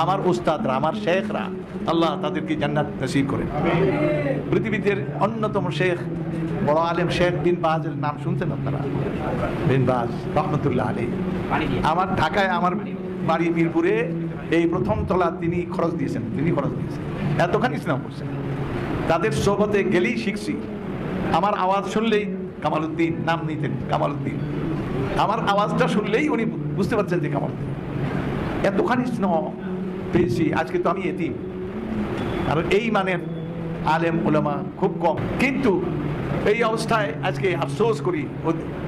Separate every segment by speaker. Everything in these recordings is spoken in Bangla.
Speaker 1: আমার উস্তাদরা, আমার শেখরা, আল্লাহ তাদেরকে জান্নাত নসিব করেন। পৃথিবীতে অন্যতম শেখ, বড় আলেম শেখ বিন বাজের নাম শুনছেন আপনারা? বিন বাজ রহমতুল্লাহ আলাইহি। আমার ঢাকায় আমার বাড়ি মিরপুরে, এই প্রথম তলা তিনি খরচ দিয়েছেন, এতখানি ইসলাম করছেন। তাদের সোহবতে গেলেই শিখছি। আমার আওয়াজ শুনলেই কামালউদ্দিন নাম নিতেন, কামালউদ্দিন। আমার আওয়াজটা শুনলেই উনি বুঝতে পারছেন যে কামালউদ্দিন। এতখানি স্নেহ পেয়েছি। আজকে তো আমি এতিম, আর এই মানের আলেম ওলামা খুব কম। কিন্তু এই অবস্থায় আজকে আফসোস করি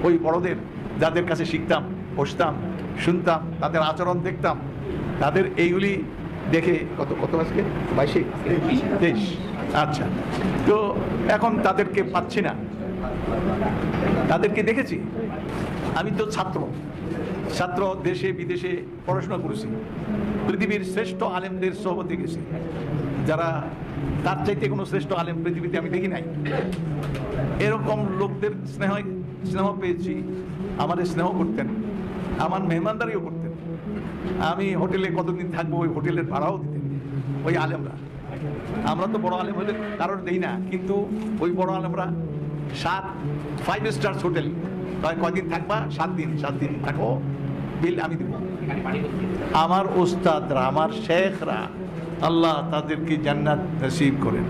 Speaker 1: ওই বড়দের, যাদের কাছে শিখতাম, বসতাম, শুনতাম, তাদের আচরণ দেখতাম, তাদের এইগুলি দেখে কত আজকে 22-23, আচ্ছা, তো এখন তাদেরকে পাচ্ছি না। তাদেরকে দেখেছি, আমি তো ছাত্র দেশে বিদেশে পড়াশোনা করেছি, পৃথিবীর শ্রেষ্ঠ আলেমদের সোহবতে গেছি, যারা তার চাইতে কোনো শ্রেষ্ঠ আলেম পৃথিবীতে আমি দেখি নাই। এরকম লোকদের স্নেহ পেয়েছি। আমাদের স্নেহ করতেন, আমার মেহমানদারিও করতেন। আমি হোটেলে কতদিন থাকবো, ওই হোটেলের ভাড়াও দিতেন ওই আলেমরা। আমরা তো বড় আলেম হলে কারোর দেই না, কিন্তু ওই বড় আলেমরা 5 স্টার হোটেল, কয়দিন থাকবা? 7 দিন থাকো, বিল আমি দেবো। আমার উস্তাদরা, আমার শেখরা, আল্লাহ তাদেরকে জান্নাত নসিব করেন।